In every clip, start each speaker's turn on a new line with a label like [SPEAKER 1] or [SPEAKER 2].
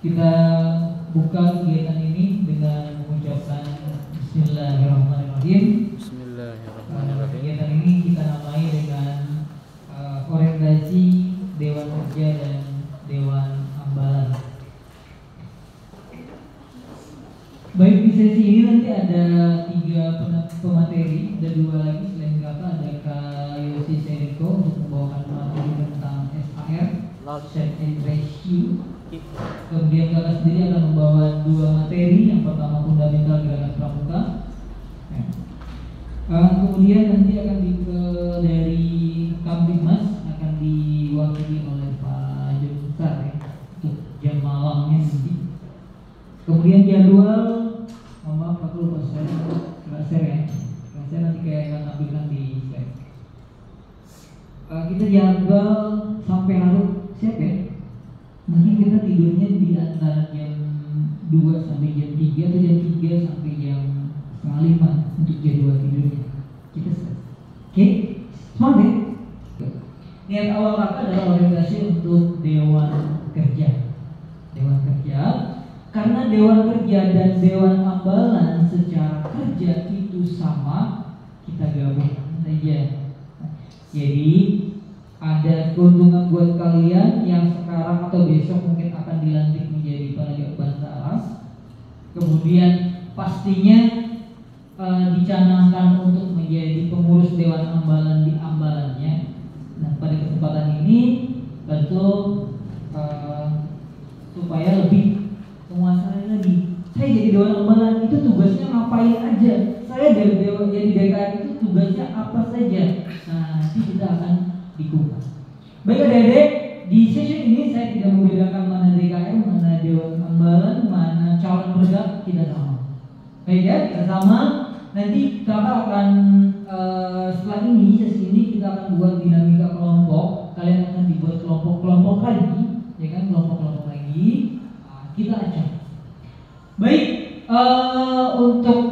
[SPEAKER 1] Kita buka kegiatan ini dengan mengucapkan Bismillahirrahmanirrahim.
[SPEAKER 2] Bismillahirrahmanirrahim.
[SPEAKER 1] Kegiatan ini kita namai dengan orientasi Dewan Kerja dan Dewan Ambalan. Baik, di sesi ini nanti ada 3 pemateri, ada 2 lagi selain kakak, ada Kak Yosi Seriko untuk membawakan materi tentang SAR, Set and Ratio. Kemudian kakak sendiri akan membawa 2 materi, yang pertama fundamental gerakan pramuka. Kemudian nanti akan dari Kamtibmas akan diwakili oleh Pak Jumsar ya, untuk jam malamnya nanti. Kemudian jadwal, maaf aku lupa share ya. Saya nanti kayak akan tampilkan di slide. Kita jadwal sampai larut siap ya. Mungkin kita tidurnya di antara jam 2 sampai jam 3 atau jam 3 sampai jam 4:30 untuk jadwal tidurnya. Kita set. Oke, semangat ya. Niat awal kakak adalah orientasi untuk Dewan Kerja. Dewan Kerja, karena Dewan Kerja dan Dewan Ambalan secara kerja itu sama, kita gabung saja. Jadi ada keuntungan buat kalian yang sekarang atau besok mungkin akan dilantik menjadi penegak Bantaras. Kemudian pastinya dicanangkan untuk menjadi pengurus Dewan Ambalan di ambalannya. Nah, pada kesempatan ini tentu supaya lebih menguasai lagi. Saya jadi Dewan Ambalan itu tugasnya ngapain aja? Saya dari Dewan jadi DKR itu tugasnya apa saja? Nah, nanti kita akan dikupas. Baik adik-adik, di sesi ini saya tidak membedakan mana DKR, mana Dewan Ambalan, mana calon penegak, kita sama. Baik ya, kita sama. Nanti kakak akan setelah ini, sesi ini kita akan buat dinamika kelompok. Kalian akan dibuat kelompok-kelompok lagi, ya kan, kelompok-kelompok lagi. Kita acak. Baik, untuk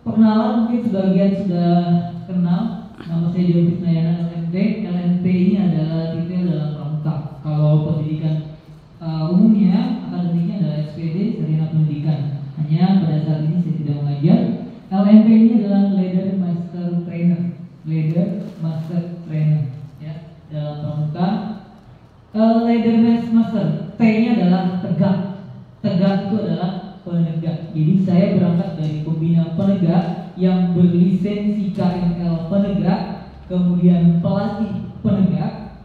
[SPEAKER 1] perkenalan mungkin sebagian sudah kenal. Nama saya Dewi Krisnayana LNP. LNP ini adalah detail dalam pramuka. Kalau pendidikan umumnya, akademiknya adalah SPD, Sarjana Pendidikan. Hanya pada saat ini saya tidak mengajar. LNP ini adalah Leader Master Trainer. Leader Master Trainer ya, dalam pramuka. Leader Master, T-nya adalah tegak. Tegak itu adalah penegak. Jadi saya berangkat dari pembina penegak yang berlisensi KML penegak, kemudian pelatih penegak,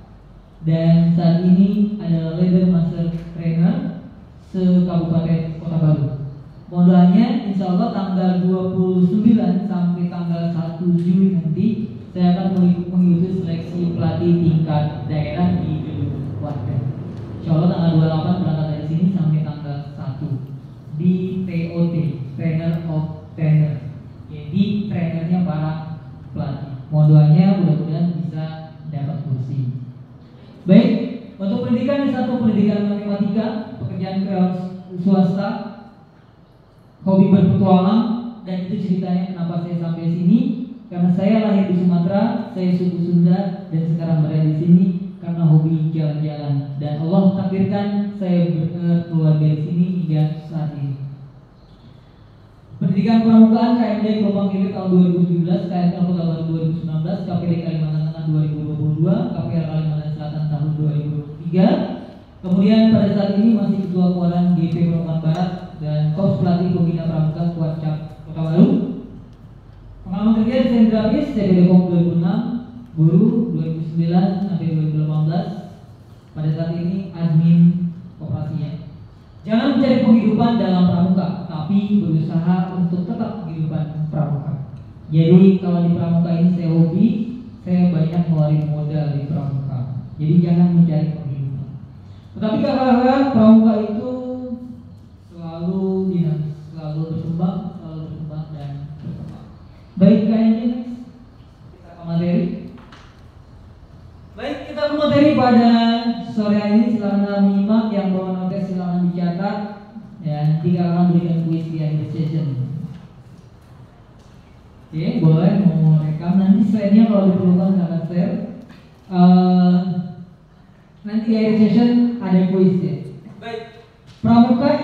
[SPEAKER 1] dan saat ini adalah Leader Master Trainer se-Kabupaten Kota Baru. Modalnya insya Allah tanggal 29 sampai tanggal 1 Juli nanti saya akan mengikuti seleksi pelatih tingkat daerah di gedung warga. Insya Allah tanggal 28 berangkat dari sini sampai tanggal 1 di TOT, Trainer of Trainer. Jadi trainernya para pelatih. Modalnya mudah-mudahan bisa dapat kursi. Baik, untuk pendidikan satu pendidikan matematika, pekerjaan swasta, hobi berpetualang, dan itu ceritanya kenapa saya sampai sini. Karena saya lahir di Sumatera, saya suku Sunda, dan sekarang berada di sini karena hobi jalan-jalan. Dan Allah takdirkan saya berkeluarga di sini hingga saat ini. Pendidikan Pramukaan KMD Propang Hilir tahun 2017, KML Kota Baru 2019, KPD Kalimantan Tengah 2022, KPR Kalimantan Selatan tahun 2023. Kemudian pada saat ini masih Ketua Kuaran GP Pramukaan Barat dan Kos Pelatih Pembina Pramuka Kuarcap Kota Baru. Pengalaman kerja di Sentrabis, CPDCOM 2006, Guru 2009 sampai 2018. Pada saat ini admin operasinya. Jangan mencari penghidupan dalam pramuka, tapi berusaha untuk tetap kehidupan pramuka. Jadi kalau di pramuka ini saya hobi, saya banyak ngeluarin modal di pramuka. Jadi jangan mencari penghidupan. Tetapi kakak-kakak, pramuka itu selalu dinamis, selalu berkembang dan berkembang. Baik kayaknya kita ke materi. Baik, kita ke materi pada sore hari ini. Silakan menyimak, yang bawa notes silakan dicatat. Ya, nanti akan berikan kuis di akhir session. Oke, boleh mau rekam nanti slide-nya kalau diperlukan akan share. Nanti di akhir session ada kuis ya. Baik, pramuka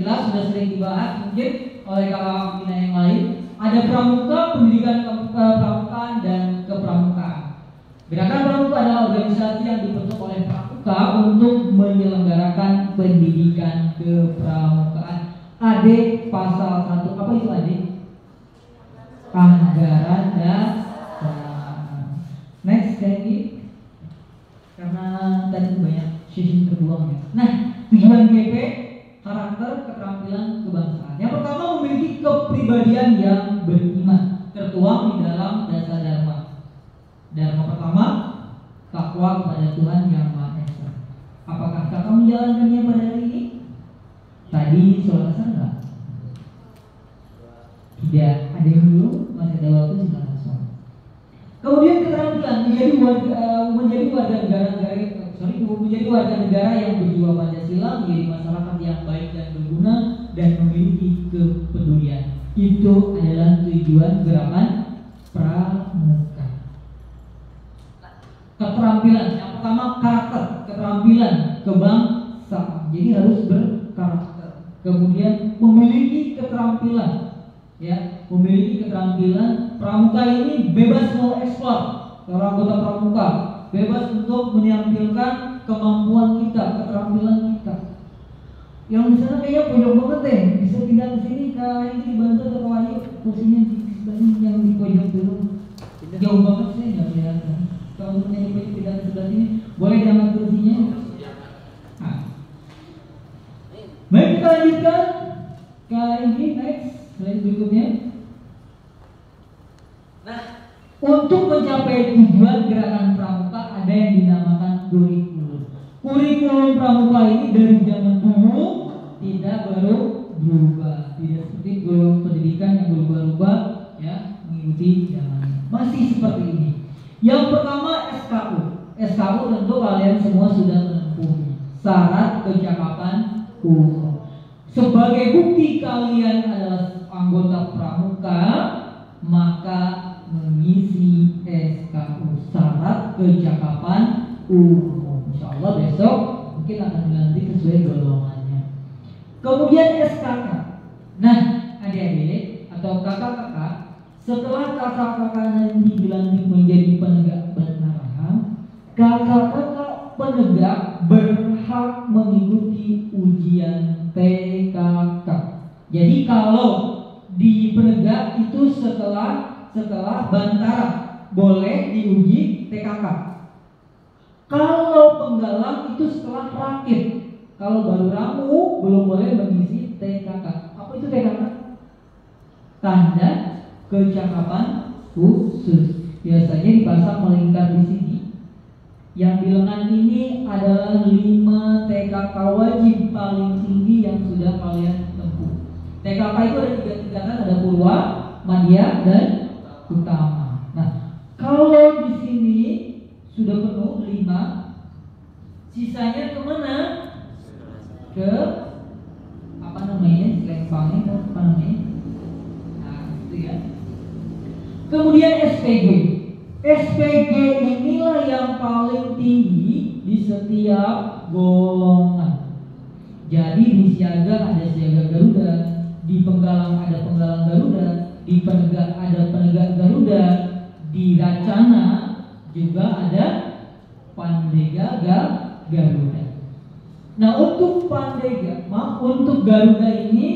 [SPEAKER 1] jelas, sudah sering dibahas mungkin oleh kakak kita yang lain. Ada pramuka, pendidikan kepramukaan dan kepramukaan. Gerakan pramuka adalah organisasi yang dibentuk oleh pramuka untuk menyelenggarakan pendidikan kepramukaan. AD pasal 1, apa itu AD? Anggaran dasar. Next lagi, karena tadi banyak sisi terbuang ya. Nah, tujuan GP, karakter, keterampilan, kebangsaan. Yang pertama, memiliki kepribadian yang beriman, tertuang di dalam dasar dharma. Dharma pertama, takwa kepada Tuhan Yang Maha Esa. Apakah kakak menjalankannya pada hari ini? Tadi sholat asar enggak? Tidak. Ada yang belum? Masih ada waktu, silakan sholat. Kemudian keterampilan menjadi warga negara yang berjiwa Pancasila, menjadi masyarakat yang baik dan berguna dan memiliki kepedulian. Itu adalah tujuan gerakan pramuka. Keterampilan yang pertama, karakter, keterampilan, kebangsaan. Jadi harus berkarakter. Kemudian memiliki keterampilan. Ya, memiliki keterampilan. Pramuka ini bebas mau eksplor. Kalau anggota pramuka bebas untuk menampilkan kemampuan kita, keterampilan kita. Yang di sana kayaknya pojok banget deh, bisa pindah ke sini, ini dibantu atau Wahyu kursinya di yang di pojok dulu. Jauh banget sih, nggak kelihatan. Kalau temennya pindah ke sebelah sini, boleh diangkat kursinya. Nah. Baik, kita lanjutkan ke ini next. Slide berikutnya. Nah, untuk mencapai tujuan gerakan pramuka ada yang dinamakan kurikulum. Kurikulum pramuka ini dari zaman dulu tidak baru berubah, tidak seperti kurikulum pendidikan yang berubah-ubah ya mengikuti zamannya. Masih seperti ini. Yang pertama SKU. SKU tentu kalian semua sudah menempuhi syarat kecakapan umum. Sebagai bukti kalian adalah anggota pramuka, maka mengisi SKU, syarat kecakapan umum. Insya Allah besok mungkin akan diganti sesuai golongannya. Kemudian SKK. Nah, adik-adik atau kakak-kakak, setelah kakak-kakak nanti dilantik menjadi penegak benar HAM, kakak-kakak penegak berhak mengikuti ujian TKK. Jadi kalau di penegak itu setelah bantara boleh diuji TKK. Kalau penggalang itu setelah rakit. Kalau baru ramu belum boleh mengisi TKK. Apa itu TKK? Tanda kecakapan khusus. Biasanya dipasang melingkar di sini. Yang di lengan ini adalah 5 TKK wajib paling tinggi yang sudah kalian tempuh. TKK itu ada 3 tingkatan, ada Purwa, Madya, dan Utama. Nah, kalau di sini sudah penuh 5, sisanya kemana? Ke apa namanya? Lempangnya apa namanya? Nah, itu ya. Kemudian SPG. SPG inilah yang paling tinggi di setiap golongan. Jadi di siaga ada siaga Garuda, di penggalang ada penggalang Garuda, di penegak ada penegak Garuda, di Racana juga ada Pandega Garuda. Nah, untuk untuk Garuda ini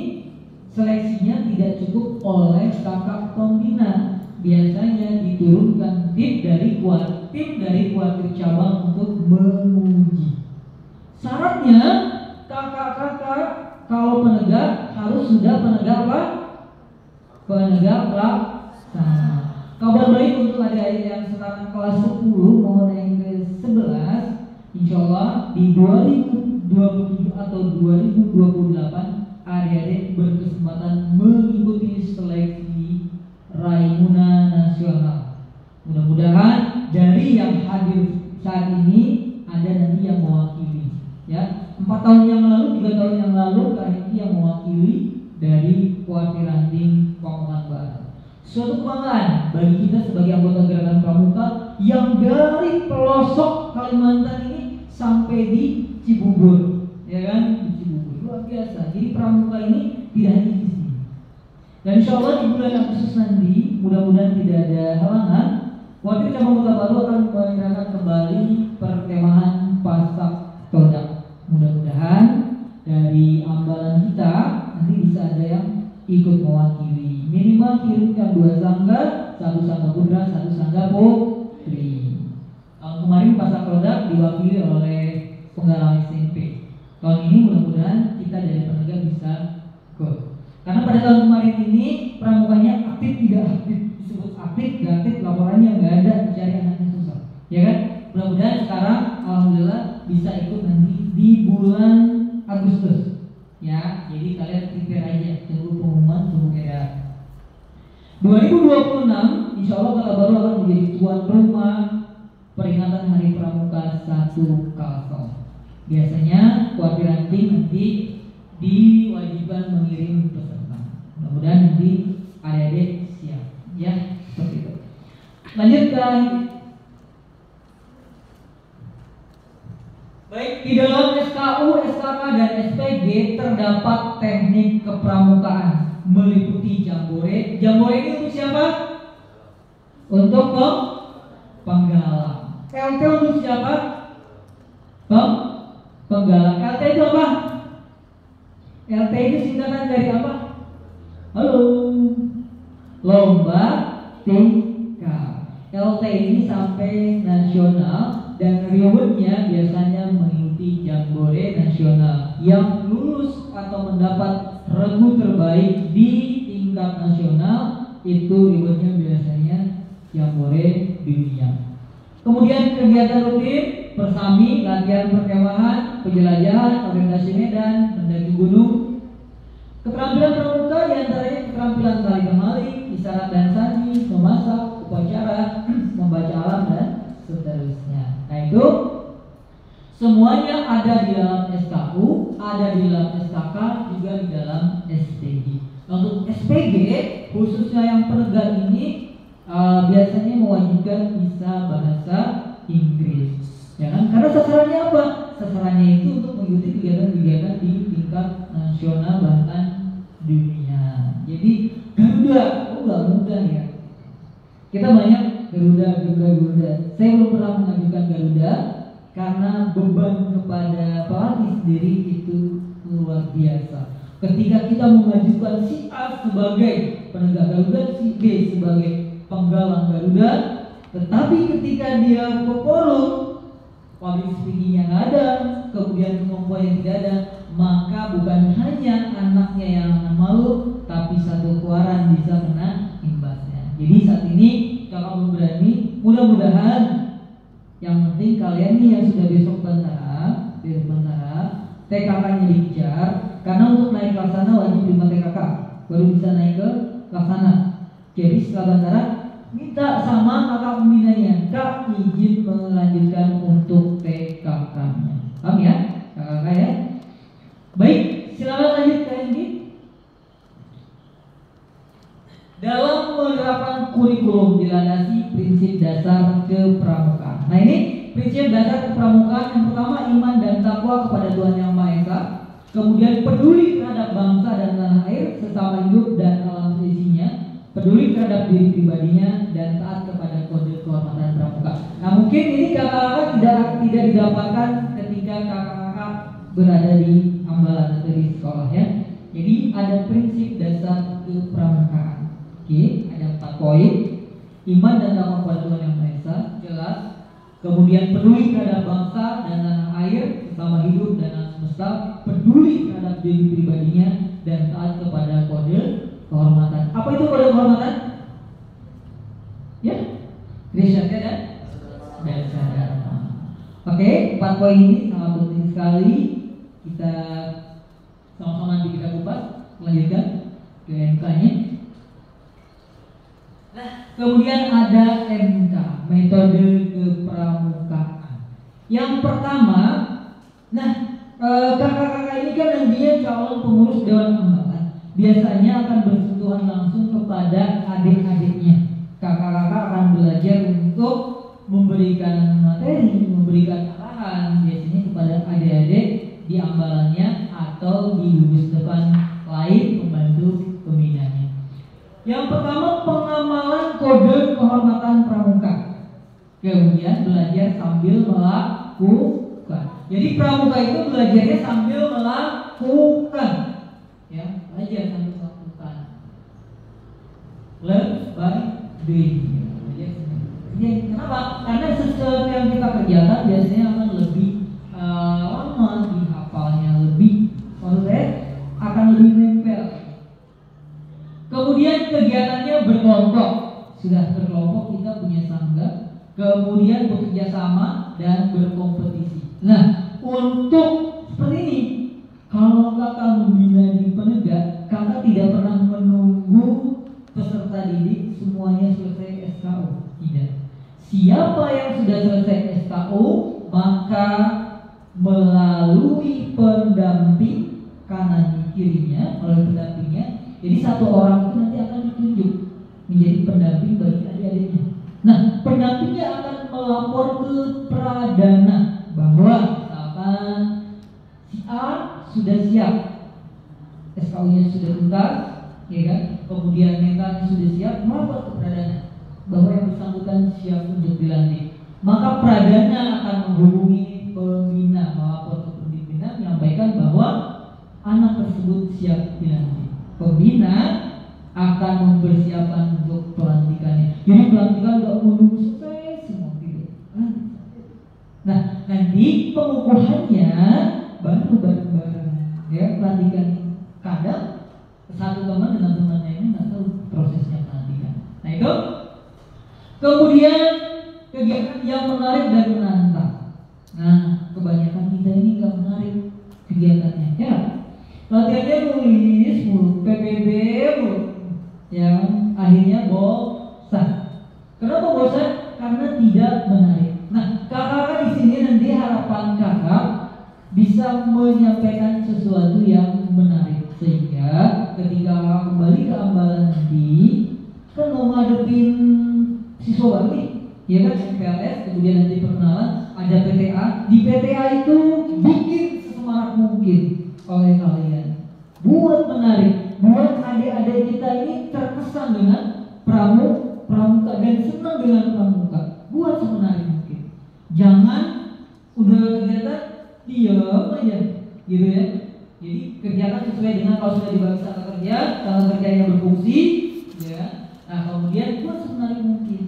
[SPEAKER 1] seleksinya tidak cukup oleh kakak pembina. Biasanya diturunkan tim dari kuartir cabang untuk menguji. Syaratnya kakak-kakak kalau penegak harus sudah penegak apa? Penegak pelaksana. Kabar baik untuk adik-adik yang sekarang kelas 10 mau naik ke 11, insya Allah di 2027 atau 2028 adik-adik berkesempatan mengikuti seleksi Raimuna Nasional. Mudah-mudahan dari yang hadir saat ini ada nanti yang mewakili. Ya, 4 tahun yang lalu, 3 tahun yang lalu KMI yang mewakili dari kuartir ranting Pamulang Barat. Suatu kebanggaan bagi kita sebagai anggota gerakan pramuka yang dari pelosok Kalimantan ini sampai di Cibubur, ya kan? Di Cibubur. luar biasa. Jadi pramuka ini tidak hanya di sini. Dan insya Allah di bulan Agustus nanti, mudah-mudahan tidak ada halangan, Wakil Cabang Kota Baru akan menyelenggarakan kembali perkemahan Pasak Todak. Mudah-mudahan dari ambalan kita nanti bisa ada yang ikut mewakili. Minimal kirimkan 2 sangga, 1 sangga putra, 1 sangga putri. Kemarin Pasak Todak diwakili oleh penggalang SMP. Tahun ini mudah-mudahan kita dari penegak bisa ikut. Karena pada tahun kemarin ini pramukanya aktif tidak aktif, disebut aktif gak aktif, laporannya nggak ada, dicari anaknya susah, ya kan? Mudah-mudahan sekarang alhamdulillah bisa ikut nanti di bulan Agustus, ya. Jadi kalian prepare aja, tunggu pengumuman, tunggu edaran. 2026 insya Allah Kota Baru akan menjadi tuan rumah peringatan Hari Pramuka 1 Kalsel. Biasanya Kuarti Ranting nanti diwajibkan mengirim peserta. Mudah-mudahan nanti adik-adik siap, ya, seperti itu. Lanjutkan. Baik, di dalam SKU, SKK dan SPG terdapat teknik kepramukaan meliputi jambore. Jambore ini untuk siapa? Untuk penggalang. LT untuk siapa? Penggalang. LT itu apa? LT itu singkatan dari apa? Halo. Lomba tingkat. LT ini sampai nasional dan rewardnya biasanya mengikuti jambore nasional. Yang lulus atau mendapat regu terbaik di tingkat nasional itu rewardnya biasanya jambore dunia. Kemudian kegiatan rutin, persami, latihan perkemahan, penjelajahan, orientasi medan, mendaki gunung. Keterampilan pramuka diantaranya keterampilan tali temali, isyarat dan sandi, memasak, upacara, membaca alam dan seterusnya. Nah itu semuanya ada di dalam SKU, ada di dalam SKK, juga di dalam SPG. Untuk SPG khususnya yang penegak ini biasanya mewajibkan bisa bahasa Inggris, ya kan? Karena sasarannya apa? Sasarannya itu untuk mengikuti kegiatan-kegiatan di tingkat nasional bahkan dunia. Jadi Garuda, nggak mudah ya. Kita banyak Garuda. Saya belum pernah mengajukan Garuda karena beban kepada pelatih sendiri itu luar biasa. Ketika kita mengajukan si A sebagai penegak Garuda, si B sebagai penggalang Garuda, tetapi ketika dia perform, public speakingnya nggak ada, kemudian kemampuannya tidak ada, maka bukan hanya anaknya yang malu, tapi satu keluaran bisa kena imbasnya. Jadi saat ini kakak belum berani, mudah-mudahan yang penting kalian nih yang sudah besok tentara, TKK-nya dikejar, karena untuk naik laksana wajib 5 TKK, baru bisa naik ke laksana. Jadi setelah bantara minta sama kakak pembinanya, Kak izin melanjutkan untuk TKK-nya. Paham ya? KKK ya? Baik, silakan lanjut Kak Indi. Dalam menerapkan kurikulum dilandasi prinsip dasar kepramukaan. Nah ini prinsip dasar kepramukaan yang pertama iman dan takwa kepada Tuhan Yang Maha Esa. Kemudian peduli terhadap bangsa dan tanah air, sesama hidup dan alam seisinya. Peduli terhadap diri pribadinya dan taat kepada kode kehormatan pramuka. Nah mungkin ini kakak-kakak tidak didapatkan ketika kakak-kakak berada di ambalan atau di sekolah ya. Jadi ada prinsip dasar kepramukaan. Oke, ada 4 poin. Iman dan takwa kepada Tuhan Yang Maha Esa, jelas. Kemudian peduli terhadap bangsa dan tanah air, sesama hidup dan alam semesta. Peduli terhadap diri pribadinya dan taat kepada kode kehormatan. Apa itu kode kehormatan? Ya, Krisya dan sadar. Oke, 4 poin ini sangat penting sekali. Kita sama-sama nanti kita kupas. Lanjutkan ke MK-nya. Nah, kemudian ada MK, metode kepramukaan. Yang pertama, nah kakak-kakak ini kan nantinya calon pengurus Dewan Ambalan. Biasanya akan bersentuhan langsung kepada adik-adiknya. Kakak-kakak akan belajar untuk memberikan materi, memberikan arahan biasanya kepada adik-adik di ambalannya atau di gugus depan lain pembantu pembinanya. Yang pertama, pengamalan kode kehormatan pramuka. Kemudian belajar sambil melakukan. Jadi pramuka itu belajarnya sambil melakukan, ya, belajar sambil melakukan. Learn by doing. Ya, kenapa? Karena sesuatu yang kita kerjakan biasanya akan lebih lama dihafalnya, maksudnya akan lebih nempel. Kemudian kegiatannya berkelompok. Sudah berkelompok, kita punya sangga. Kemudian bekerja sama dan berkompetisi. Nah, untuk seperti ini, kalau kakak membina di penegak, kakak tidak pernah menunggu peserta didik semuanya selesai SKO. Tidak. Siapa yang sudah selesai SKO, maka melalui pendamping kanan kirinya, melalui pendampingnya. Jadi satu orang itu nanti akan ditunjuk menjadi pendamping bagi adik-adiknya. Nah, pendampingnya akan melapor ke Pradana bahwa misalkan si A sudah siap, SKO-nya sudah tuntas, ya kan? Kemudian mentalnya sudah siap, melapor ke Pradana bahwa yang bersangkutan siap untuk dilantik. Maka Pradana akan menghubungi pembina, melapor ke pembina, menyampaikan bahwa anak tersebut siap dilantik. Pembina akan mempersiapkan untuk pelantikannya. Jadi pelantikan gak menunggu selesai semua tidak. Nah, nanti pengukuhannya baru bareng-bareng, ya, pelantikan. Kadang satu teman dengan temannya ini nggak tahu prosesnya pelantikan. Nah itu. Kemudian kegiatan yang menarik dan menantang. Nah, kebanyakan kita ini nggak menarik kegiatannya, ya. Latihannya nulis mulu, PPB mulu, yang akhirnya bosan. Kenapa bosan? Karena tidak menarik. Nah, kakak di sini nanti harapan kakak bisa menyampaikan sesuatu yang menarik, sehingga ketika kakak kembali ke Ambalan nanti kan mau ngadepin siswa baru nih, ya kan, MPLS, kemudian nanti perkenalan, ada PTA. Di PTA itu bikin sesemarak mungkin oleh kalian, buat menarik, buat adik-adik kita ini terkesan dengan pramuka dan senang dengan pramuka, buat semenarik mungkin. Jangan udah kegiatan diam aja, gitu ya. Jadi kerjakan sesuai dengan kalau sudah dibagi sama kerja, kalau kerjanya berfungsi, ya. Nah, kemudian buat semenarik mungkin.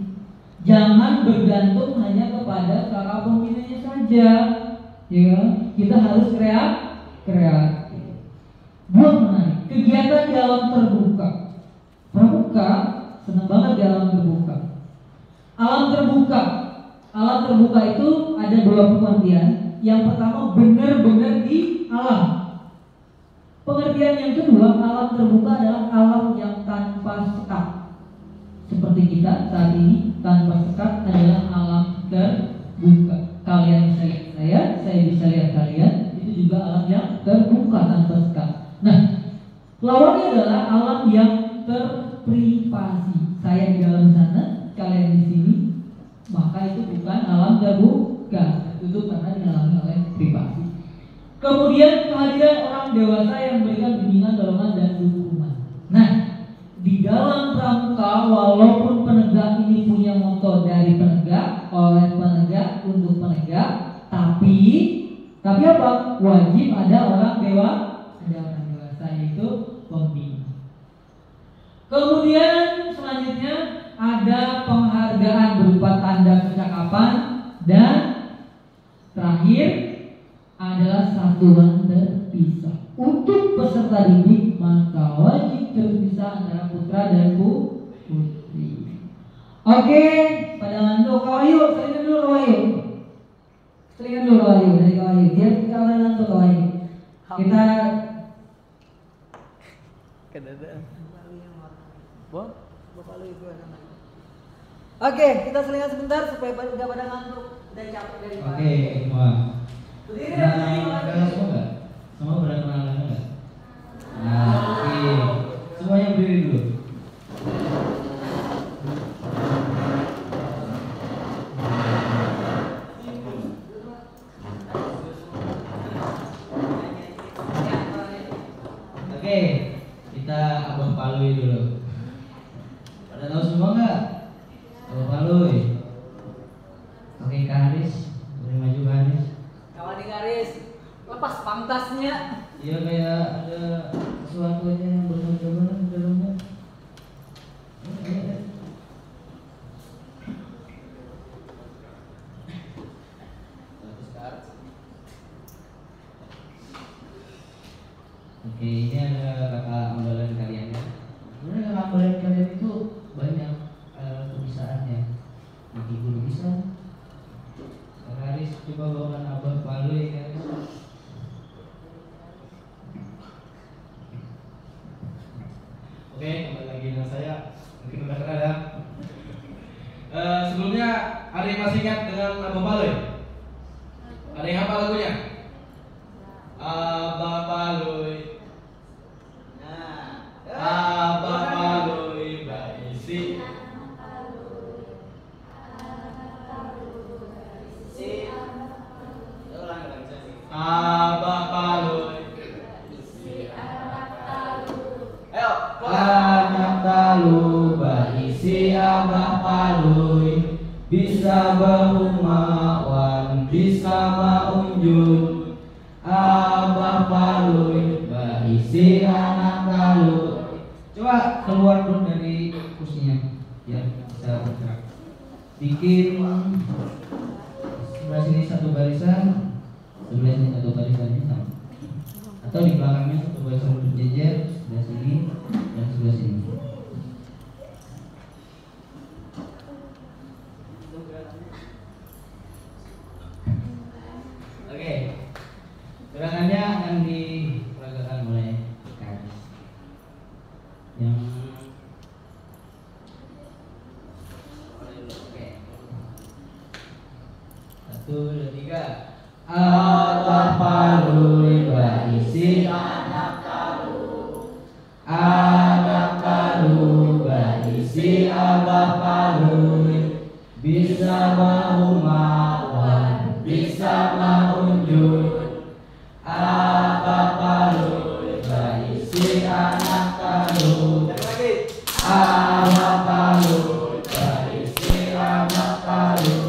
[SPEAKER 1] Jangan bergantung hanya kepada kakak pembinanya saja, ya. Kita harus kreatif. Buat menarik. Kegiatan di alam terbuka. Pramuka senang banget di alam terbuka. Alam terbuka itu ada dua pengertian. Yang pertama, benar-benar di alam. Pengertian yang kedua, alam terbuka adalah alam yang tanpa sekat. Seperti kita saat ini, tanpa sekat adalah alam terbuka. Kalian bisa lihat saya bisa lihat kalian. Itu juga alam yang terbuka tanpa sekat. Nah, lawannya adalah alam yang terprivasi. Saya di dalam sana, kalian di sini, maka itu bukan alam terbuka, tertutup karena dialami oleh privasi. Kemudian kehadiran orang dewasa yang memberikan bimbingan, dorongan, dan dukungan. Nah, di dalam pramuka, walaupun penegak ini punya moto dari penegak, oleh penegak, untuk penegak, tapi apa? Wajib ada orang dewasa, yaitu pembina. Kemudian selanjutnya ada penghargaan berupa tanda kecakapan, dan terakhir adalah satuan terpisah. Untuk peserta didik maka wajib terpisah antara putra dan putri. Oke, pada ngantuk Kawayu, selingan dulu Kawayu. Selingan dulu Kawayu, dari Kawayu. Dia kalau ngantuk Kawayu. Kita kedadaan. Oke, kita selingan sebentar supaya tidak pada ngantuk dan capek dari pagi.
[SPEAKER 2] Oke, semua.
[SPEAKER 1] Berdiri
[SPEAKER 2] Nah, semua enggak? Semua berkenalan enggak? Nah, oke. Semuanya berdiri dulu. Abah Palui dulu. Pada tahu semua nggak? Abah Palui. Oke, Kak Haris, boleh maju Kak Haris.
[SPEAKER 3] Kawan di garis, lepas pantasnya.
[SPEAKER 2] Iya, kayak ada sesuatu aja yang berdebar di dalamnya. Oke, ini ada kakak ambalan kalian ya. Sebenarnya kakak ambalan kalian itu banyak kebisaannya. Bikin guru bisa. Kak Haris coba bawakan Abah Palui Kak Haris.
[SPEAKER 4] Oke, kembali lagi dengan saya. Mungkin udah kenal ya. Sebelumnya ada yang masih ingat dengan Abah Palui? Ada yang hafal lagunya? Abah Palui. Abah Palui berisi. Abah Palui. Ayo,
[SPEAKER 2] Anak talu berisi Abah Palui, bisa berhumawan, bisa maunjun. Abah Palui berisi anak talu. Coba keluar dulu dari kursinya, biar bisa bergerak. Bikin sebelah sini satu barisan, sebelah sini satu barisan ini sama. Atau di belakangnya satu barisan berjejer, sebelah sini dan sebelah sini. Oke, gerakannya akan diperagakan oleh Kak. Yang oke. 1, 2, 3. Abah Palui berisi anak talu. Anak talu berisi Abah Palui, bisa berhumawan, bisa maunjun. Abah Palui berisi anak talu. Abah Palui berisi anak talu.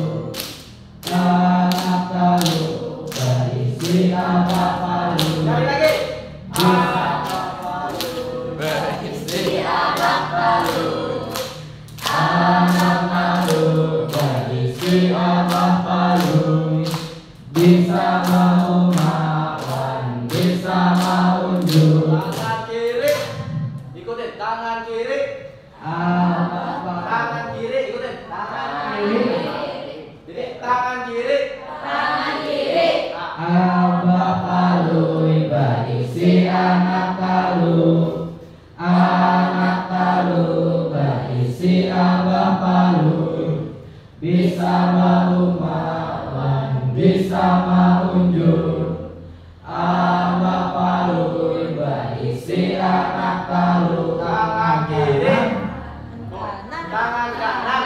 [SPEAKER 2] Anak talu berisi Abah Palui. Abah Palui berisi Abah Palui. Anak talu berisi Abah Palui, bisa berhumawan, bisa maunjun.
[SPEAKER 4] tangan kiri. Ikutin tangan kiri.
[SPEAKER 2] Abah Palui.
[SPEAKER 4] Tangan kiri, ikutin tangan kiri. Jadi tangan kiri.
[SPEAKER 2] Abah Palui berisi anak talu. Anak talu berisi Abah Palui, bisa berhumawan, bisa maunjun. Abah Palui berisi anak talu.
[SPEAKER 4] Tangan kiri. Tangan kanan.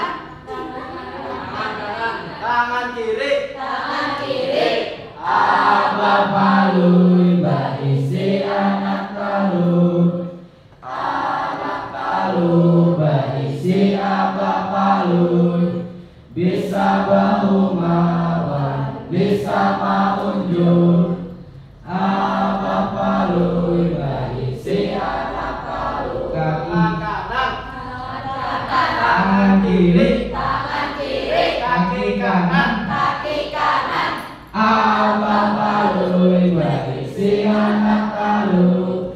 [SPEAKER 4] Tangan kiri.
[SPEAKER 2] Abah Palui berisi anak talu. Anak talu berisi Abah Palui, bisa berhumawan, bisa maunjun. Abah Palui berisi anak talu.
[SPEAKER 4] Tangan kanan.
[SPEAKER 2] Tangan kiri.
[SPEAKER 4] Kaki kanan.
[SPEAKER 2] Abah Palui berisi anak talu.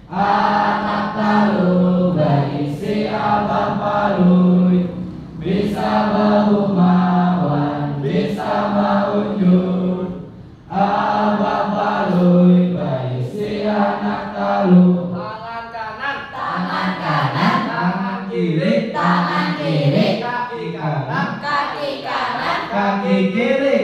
[SPEAKER 2] Anak talu berisi Abah Palui, bisa berhumawan, bisa maunjun. Abah Palui berisi anak talu.
[SPEAKER 4] Tangan kanan.
[SPEAKER 2] Tangan kiri.
[SPEAKER 4] Kaki kanan.
[SPEAKER 2] Kaki kiri.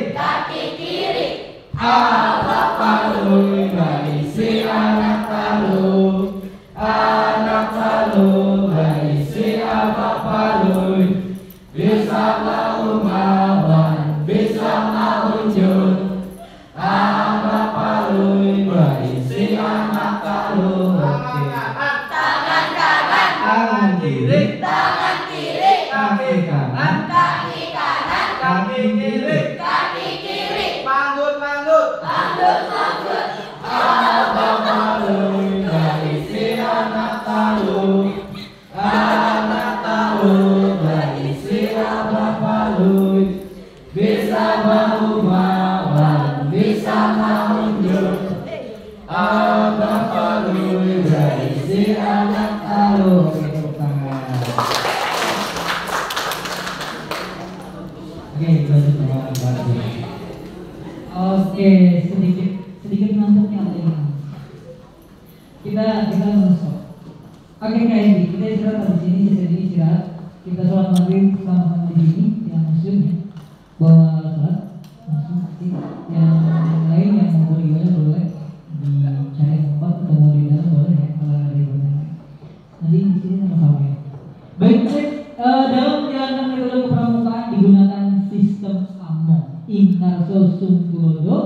[SPEAKER 2] Abah Palui berisi anak talu. Anak talu berisi Abah Palui, bisa berhumawan, bisa maunjun. Abah Palui berisi anak talu.
[SPEAKER 4] Tangan kanan. kiri,
[SPEAKER 3] tangan kiri,
[SPEAKER 4] kaki kanan,
[SPEAKER 3] kaki kanan,
[SPEAKER 4] kaki kiri,
[SPEAKER 3] kaki kiri,
[SPEAKER 4] manggut manggut.
[SPEAKER 3] lanjut lanjut.
[SPEAKER 4] Abang malu, berisi anak tahu, berisi abang malu, bisa berubah, bisa menunjuk. Abang malu, berisi anak tahu. Tepuk tangan.
[SPEAKER 1] Oke, lanjut teman-teman. Oke, sedikit ngantuknya tadi. Kita masuk. Oke, kayak kita istirahat di sini, jadi istirahat. Kita sholat maghrib sama-sama di sini, yang muslim ya. Bawa sholat, langsung nanti yang lain yang mau beribadah boleh dicari tempat atau mau di dalam boleh ya, kalau ada ibadah. Nanti di sini sama-sama ya. Baik, dalam menjalankan metode kepramukaan digunakan sistem AMO. Inkarso sunggulodo,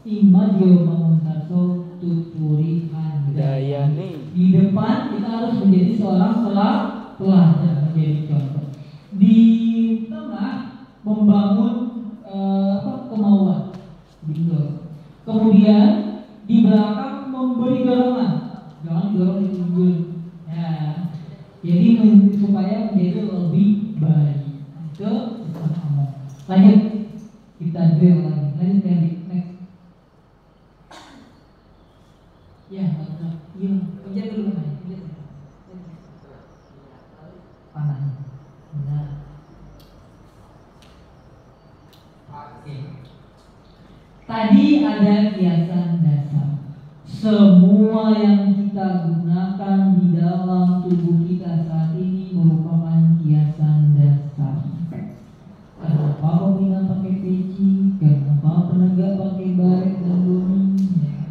[SPEAKER 1] imadio mangunkarso tuturi handayani. Di depan kita harus menjadi seorang pelajar, menjadi contoh. Di tengah membangun kemauan, gitu. Kemudian di belakang memberi dorongan, jangan dorong ditunjuk. Ya, jadi supaya menjadi lebih baik. Itu sistem AMO. Lanjut. Kita drill lagi, lanjut next. Ya, iya, pencet dulu kan, panah. Nah, oke. Tadi ada kiasan dasar. Semua yang kita gunakan di dalam tubuh kita saat ini merupakan kiasan dasar. Kenapa pembina pakai peci? Kenapa penegak pakai baret dan doni? Ya,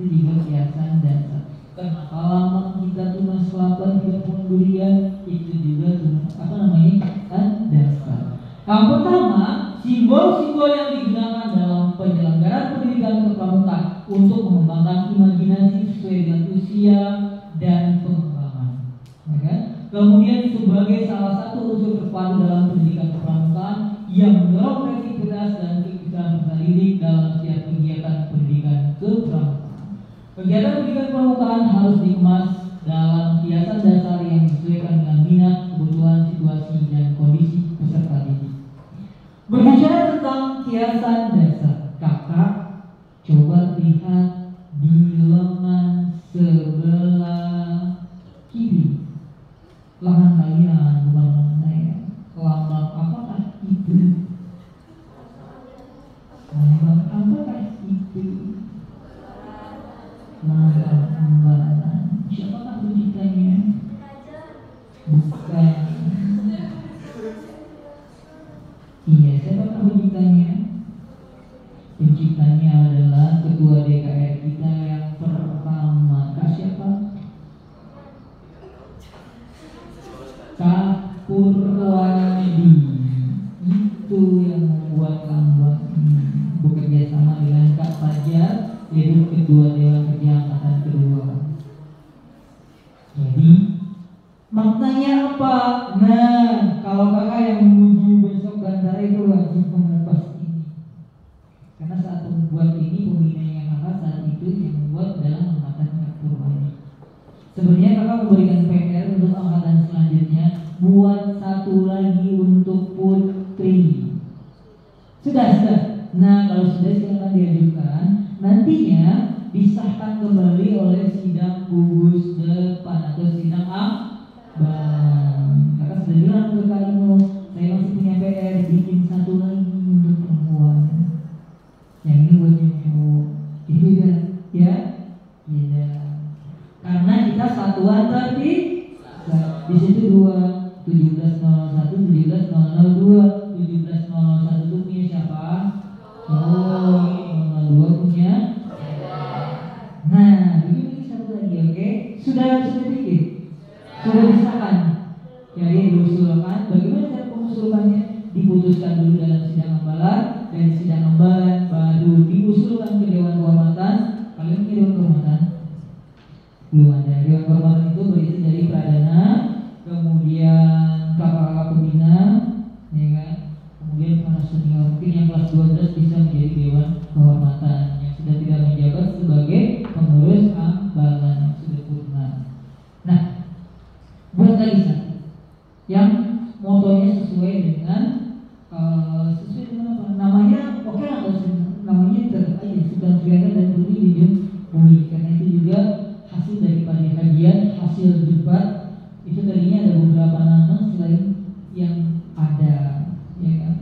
[SPEAKER 1] itu juga kiasan dasar. Kenapa lambang kita tunas kelapa tidak punya durian? Itu juga kiasan dasar. Yang pertama, simbol-simbol yang digunakan dalam penyelenggaraan pendidikan kepramukaan untuk mengembangkan imajinasi sesuai dengan usia dan pengembangan. Ya kan? Kemudian sebagai salah satu unsur terpadu dalam pendidikan kepramukaan yang mendorong kreativitas dan keikutsertaan peserta didik dalam setiap kegiatan pendidikan kepramukaan. Kegiatan pendidikan kepramukaan harus dikemas dalam kiasan dasar yang disesuaikan dengan minat, kebutuhan, situasi, dan kondisi peserta didik. Berbicara tentang kiasan dasar, kakak coba lihat di lengan sebelah kiri. Lengan kalian, bukan lengan saya. Lambang apakah itu? Lambang apakah itu? Lambang kembaran. Siapakah penciptanya? Bukan. Iya, siapakah penciptanya? Penciptanya adalah ketua DKR kita yang pertama. Kak siapa? Kak Purwadi. Itu yang membuat lambang ini. Bekerja sama dengan Kak Fajar, yaitu Ketua Dewan Kerja Angkatan Kedua. Jadi maknanya apa? Nah, kalau kakak yang menuju besok Bandara itu wajib mengupas ini. Karena saat membuat ini, pembina yang kakak saat itu yang membuat adalah angkatan Kak Purwadi. Sebenarnya kakak memberikan PR untuk angkatan selanjutnya, buat satu lagi untuk Putri. Sudah. Nah, kalau sudah silakan diajukan. Nantinya disahkan kembali oleh sidang gugus depan atau sidang bang. Kakak sudah bilang ke Kak Imo, saya masih punya PR, bikin satu lagi untuk perempuan. Yang ini buat yang cowok. Beda, ya? Beda. Karena kita satuan tapi di situ 1701, 1702, 1701 itu punya siapa? Oh, 02 punya. Nah, ini satu lagi, oke? Sudah bikin? Sudah disahkan. Jadi diusulkan. Bagaimana cara pengusulannya? Diputuskan dulu dalam sidang ambalan, dari sidang ambalan baru diusulkan ke Dewan Kehormatan. Kalian punya Dewan Kehormatan? Belum ada. Dewan Kehormatan itu berisi dari Pradana, kemudian buat lagi satu yang motonya sesuai dengan apa namanya, oke lah, namanya tetap aja sedang kelihatan dan bunyi di ujung bumi, karena itu juga hasil daripada kajian, hasil debat. Itu tadinya ada beberapa nama selain yang ada, ya kan.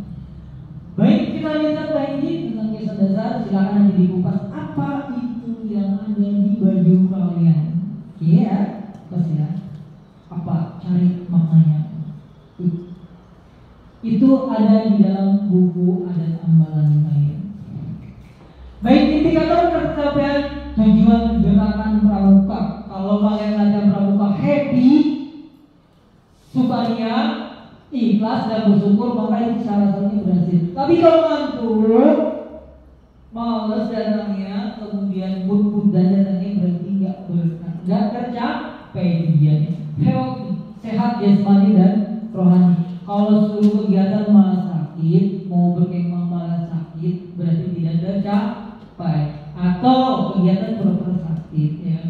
[SPEAKER 1] Baik, kita lanjutkan Pak ini tentang kisah dasar. Silakan nanti dikupas apa itu yang ada di baju kalian. Iya, pasti ya. Apa? Cari maknanya. Itu ada di dalam buku adat ambalan kalian. Baik, indikator tercapaian tujuan gerakan pramuka. Kalau kalian ada pramuka happy, sukaria, ikhlas dan bersyukur, maka itu salah satunya berhasil. Tapi kalau ngantuk, malas datangnya, kemudian mood dan datangnya berarti nggak tercapai tujuannya. Healthy, sehat jasmani dan rohani. Kalau seluruh kegiatan malah sakit, mau berkemah malah sakit, berarti tidak tercapai. Atau kegiatan pura-pura sakit, ya.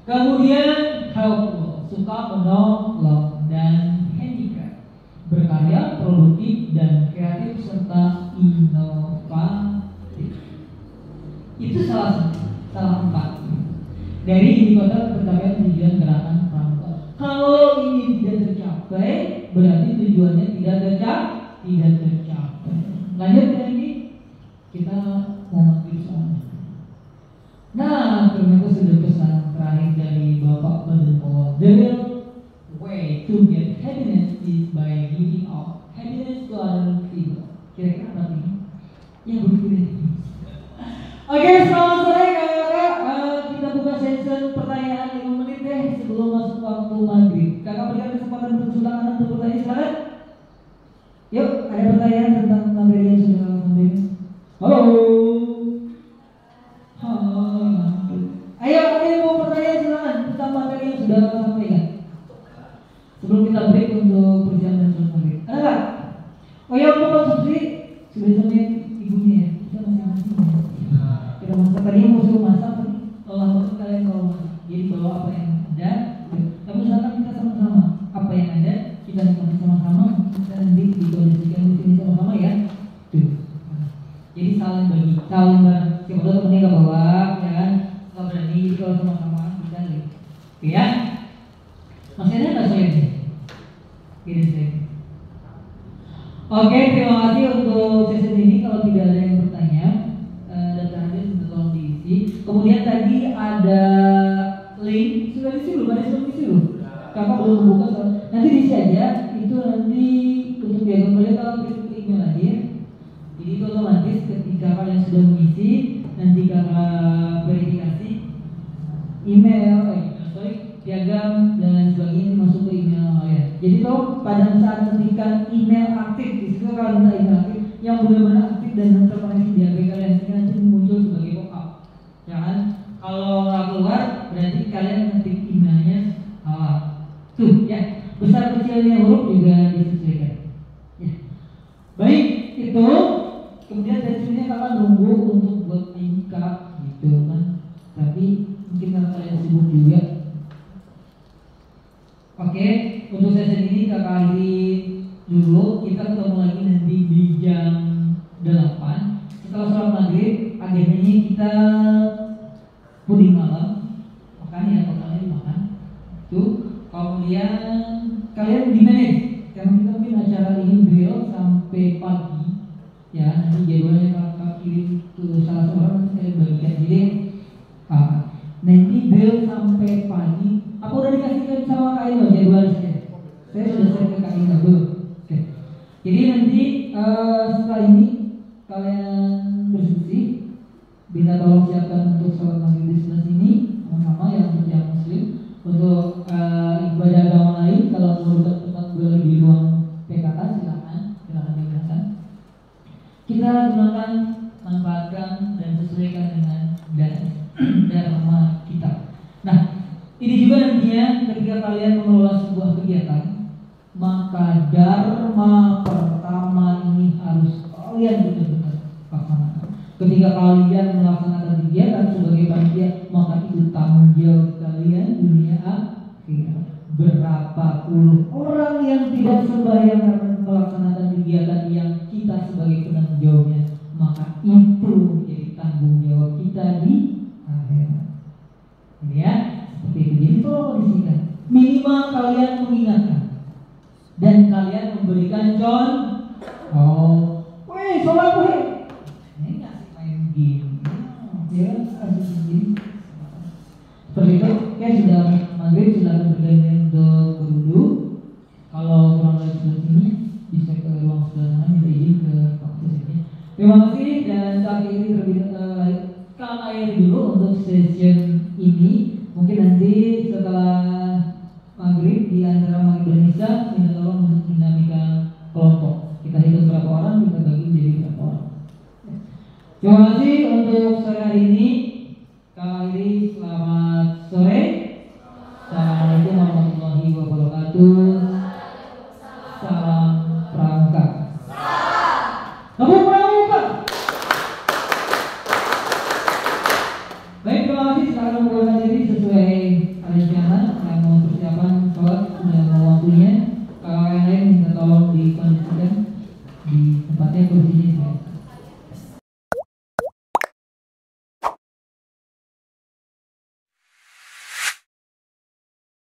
[SPEAKER 1] Kemudian helpful, suka menolong dan handicraft, berkarya, produktif dan kreatif serta inovatif. Itu salah empat dari indikator pencapaian tujuan gerakan pramuka. Kalau ini tidak tercapai, berarti tujuannya tidak tercapai. Lanjut ya, ini kita mau ngambil soalnya. Nah, ternyata sudah pesan terakhir dari Bapak Badenpol. The real way to get happiness is by giving out happiness to other people. Kira-kira apa ini? Ya begitu. Oke, selamat sore kakak-kakak. Kita buka session pertanyaan 5 menit deh sebelum masuk waktu maghrib. Kakak berikan kesempatan untuk silakan untuk bertanya, silakan. Yuk, ada pertanyaan tentang materi yang sudah kakak sampaikan? Halo. Ayo, ada yang mau pertanyaan silakan tentang materi yang sudah kakak sampaikan. Sebelum kita break untuk perjalanan sholat maghrib. Ada nggak? Oh ya, untuk konsumsi sudah sampai ibunya ya. Kita masing-masing ya. Kita masak tadi mau suruh masak, langsung kalian kalau masak. Jadi bawa apa yang ada. Tapi misalkan kita sama-sama apa yang ada, kita nikmati sama-sama. Kita nanti dikondisikan di sini sama-sama ya. Tuh. Jadi saling bagi, saling bareng. Siapa tahu temennya nggak bawa, ya kan? Nggak berani, jadi kalau sama-sama kita lihat. Oke ya? Masih ada nggak soalnya? Gini saya. Oke, terima kasih untuk sesi ini. Kalau tidak ada yang bertanya, data hadir sudah tolong diisi. Kemudian tadi ada link, sudah diisi belum? Ada sudah diisi belum? Kakak belum membuka soal. Nanti diisi aja. Itu nanti untuk dia kembali kalau kirim ke email aja ya. Jadi itu otomatis ketika kalian sudah mengisi, nanti kakak verifikasi email, piagam dan lain sebagainya masuk ke email ya. Jadi kalau pada saat ketika email aktif, di situ kalau minta email aktif yang benar-benar aktif dan terkoneksi di HP kalian, ini nanti muncul sebagai pop-up. Ya kan? Kalau nggak keluar, berarti kalian ngetik emailnya salah. Tuh ya, besar kecilnya huruf juga disesuaikan. Ya. Baik, itu kemudian dari sini kakak nunggu untuk buat ingkap gitu kan. Tapi mungkin kalau kalian sibuk juga. Oke, untuk sesi ini kakak akhiri dulu. Kita ketemu lagi nanti di jam 8. Setelah sholat maghrib, agendanya kita puding malam. Makan ya, totalnya dimakan. Tuh, kemudian kalian di-manage. Karena kita mungkin acara ini drill sampai pagi. Ya, nanti jadwalnya kakak kirim ke salah seorang, nanti saya bagikan jadi nanti drill sampai pagi. Aku udah dikasihkan sama Kak Ino jadwal saya sudah share ke Kak Ino belum? Oke. Jadi nanti setelah ini kalian berdiskusi, minta tolong siapkan untuk sholat maghrib di sebelah sini sama-sama yang untuk yang muslim. Untuk ibadah agama lain kalau memerlukan tempat boleh di ruang PKK silakan digunakan. Kita gunakan, manfaatkan dan sesuaikan dengan dharma kita. Nah, ini juga nantinya ketika kalian mengelola sebuah kegiatan, maka dharma pertama ini harus kalian benar-benar laksanakan. Ketika kalian melaksanakan kegiatan sebagai panitia, maka itu tanggung jawab kalian dunia akhirat. Berapa 40 orang yang tidak sembahyang karena melaksanakan kegiatan yang kita sebagai penanggung jawabnya, maka itu menjadi tanggung jawab kita di akhirat. Ini ya, seperti itu. Jadi tolong kondisikan. Minimal kalian mengingatkan dan kalian memberikan contoh. Weh, sholat weh. Ini ngasih main game, ya kasih game. Seperti itu. Oke, sudah maghrib, silakan bergantian untuk berduduk. Kalau kurang dari sebelah sini bisa ke ruang sebelah sana, minta izin ke fakultas ini. Terima kasih dan saat ini kang air dulu untuk session ini. Mungkin nanti setelah maghrib di antara maghrib dan isya minta tolong untuk dinamika kelompok. Kita hitung berapa orang, kita bagi menjadi berapa orang. Terima kasih untuk sore hari ini.